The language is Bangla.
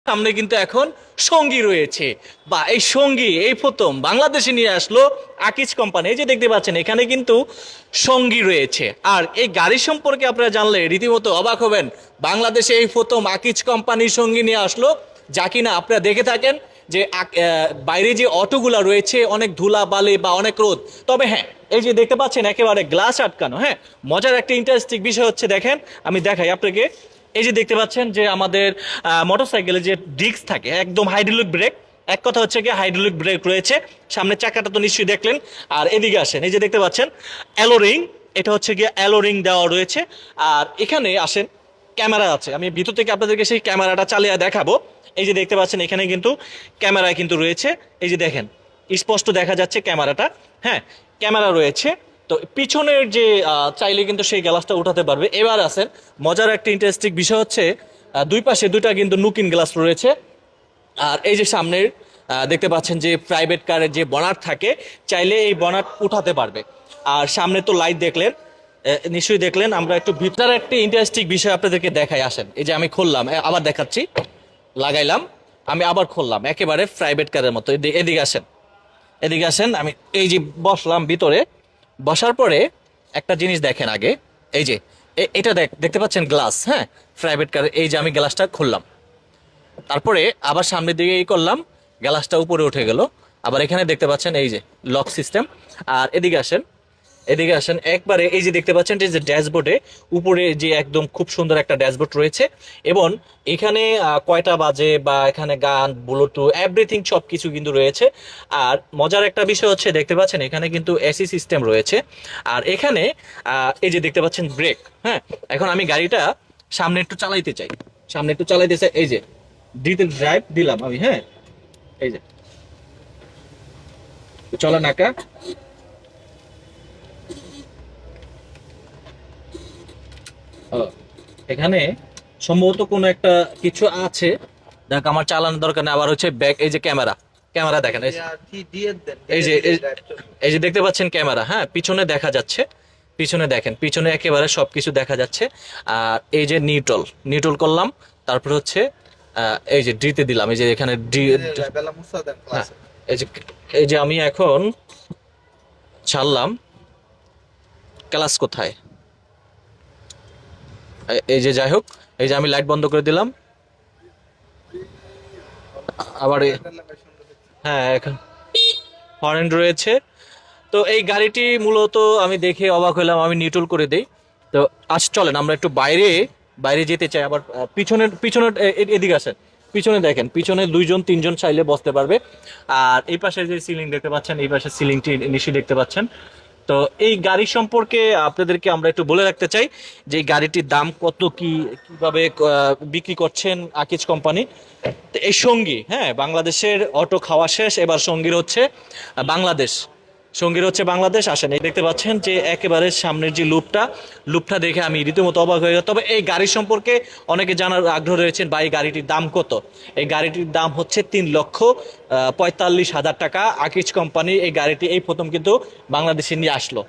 সামনে কিন্তু এখন সঙ্গী রয়েছে, বা এই সঙ্গী এই প্রথম বাংলাদেশে নিয়ে আসলো আকিজ কোম্পানি। এই যে দেখতে পাচ্ছেন এখানে কিন্তু সঙ্গী রয়েছে। আর এই গাড়ি সম্পর্কে আপনারা জানলে রীতিমতো অবাক হবেন, বাংলাদেশে এই প্রথম আকিজ কোম্পানির সঙ্গী নিয়ে আসলো, যা কিনা আপনারা দেখে থাকেন যে বাইরে যে অটোগুলা রয়েছে অনেক ধুলা বালি বা অনেক রোদ। তবে হ্যাঁ, এই যে দেখতে পাচ্ছেন একেবারে গ্লাস আটকানো। হ্যাঁ, মজার একটা ইন্টারেস্টিং বিষয় হচ্ছে, দেখেন আমি দেখাই আপনাকে। এই যে দেখতে পাচ্ছেন যে আমাদের মোটরসাইকেলে যে ডিস্ক থাকে একদম হাইড্রোলিক ব্রেক, এক কথা হচ্ছে কি হাইড্রোলিক ব্রেক রয়েছে। সামনে চাকাটা তো নিশ্চয়ই দেখলেন। আর এদিকে আসেন, এই যে দেখতে পাচ্ছেন অ্যালো রিং, এটা হচ্ছে গিয়ে অ্যালো রিং দেওয়া রয়েছে। আর এখানে আসেন ক্যামেরা আছে, আমি ভিতর থেকে আপনাদেরকে সেই ক্যামেরাটা চালিয়ে দেখাবো। এই যে দেখতে পাচ্ছেন এখানে কিন্তু ক্যামেরা কিন্তু রয়েছে, এই যে দেখেন স্পষ্ট দেখা যাচ্ছে ক্যামেরাটা। হ্যাঁ, ক্যামেরা রয়েছে। তো পিছনের যে চাইলে কিন্তু সেই গ্লাসটা উঠাতে পারবে। এবার আছেন মজার একটা ইন্টারেস্টিং বিষয় হচ্ছে, দুই পাশে দুইটা কিন্তু নুকিন গ্লাস রয়েছে। আর এই যে সামনের দেখতে পাচ্ছেন যে প্রাইভেট কারের যে বনাট থাকে, চাইলে এই বনাট উঠাতে পারবে। আর সামনে তো লাইট দেখলেন, নিশ্চয়ই দেখলেন। আমরা একটু ভিতরে একটা ইন্টারেস্টিং বিষয় আপনাদেরকে দেখাই, আসেন। এই যে আমি খুললাম, আবার দেখাচ্ছি, লাগাইলাম, আমি আবার খুললাম, একেবারে প্রাইভেট কারের মতো। এদিকে আসেন, এদিকে আসেন। আমি এই যে বসলাম ভিতরে, বসার পরে একটা জিনিস দেখেন আগে। এই যে এটা দেখতে পাচ্ছেন গ্লাস, হ্যাঁ, প্রাইভেট কার। এই যে আমি গ্লাসটা খুললাম, তারপরে আবার সামনের দিকে এই করলাম, গ্লাসটা উপরে উঠে গেল। আবার এখানে দেখতে পাচ্ছেন এই যে লক সিস্টেম। আর এদিকে আসেন, এদিকে আসেন একবারে, এই যে দেখতে পাচ্ছেন যে ড্যাশবোর্ডে উপরে যে একদম খুব সুন্দর একটা ড্যাশবোর্ড রয়েছে। এবং এখানে কয়টা বাজে বা এখানে গান, ব্লুটুথ, এভরিথিং সব কিছু কিন্তু রয়েছে। আর মজার একটা বিষয় হচ্ছে, দেখতে পাচ্ছেন এখানে কিন্তু এসি সিস্টেম রয়েছে। আর এখানে এই যে দেখতে পাচ্ছেন ব্রেক। হ্যাঁ, এখন আমি গাড়িটা সামনে একটু চালাইতে চাই, সামনে একটু চালাইতে চাই। এই যে ড্রাইভ দিলাম আমি। হ্যাঁ, এই যে চলা নাকা। এখানে সম্ভবত কোনো একটা কিছু আছে, দেখ আমার চালানোর দরকার নেই। আবার হচ্ছে ব্যাক, এই যে ক্যামেরা, ক্যামেরা দেখেন, এই যে এই যে দেখতে পাচ্ছেন ক্যামেরা। হ্যাঁ, পিছনে দেখা যাচ্ছে, পিছনে দেখেন, পিছনে একেবারে সবকিছু দেখা যাচ্ছে। আর এই যে নিউট্রাল, নিউট্রাল করলাম, তারপর হচ্ছে এই যে ডিতে দিলাম, এই যে এখানে ডি। হ্যাঁ, এই যে এই যে আমি এখন ছাড়লাম, ক্লাস কোথায়, এই যে যাই হোক, এই যে আমি লাইট বন্ধ করে দিলাম। আবার হ্যাঁ, এখন হর্ন রয়েছে। তো এই গাড়িটি মূলত আমি দেখে অবাক হলাম, আমি নিউট্রাল করে দেই। তো আজ চলেন আমরা একটু বাইরে বাইরে যেতে চাই। আবার পিছনের পিছনের এদিকে আসেন, পিছনে দেখেন, পিছনে দুইজন তিনজন চাইলে বসতে পারবে। আর এই পাশে যে সিলিং দেখতে পাচ্ছেন, এই পাশে সিলিংটি নিশ্চয়ই দেখতে পাচ্ছেন। তো এই গাড়ি সম্পর্কে আপনাদেরকে আমরা একটু বলে রাখতে চাই যে এই গাড়িটির দাম কত, কিভাবে বিক্রি করছেন আকিজ কোম্পানি। তো এই সঙ্গী, হ্যাঁ, বাংলাদেশের অটো খাওয়া শেষ, এবার সঙ্গীর হচ্ছে বাংলাদেশ, সঙ্গীর হচ্ছে বাংলাদেশ। আসেন, এই দেখতে পাচ্ছেন যে একেবারে সামনের যে লুপটা দেখে আমি রীতিমতো অবাক হয়ে গেল। তবে এই গাড়ি সম্পর্কে অনেকে জানার আগ্রহ রয়েছেন, বা এই গাড়িটির দাম কত। এই গাড়িটির দাম হচ্ছে 3,45,000 টাকা। আকিজ কোম্পানি এই গাড়িটি এই প্রথম কিন্তু বাংলাদেশে নিয়ে আসলো।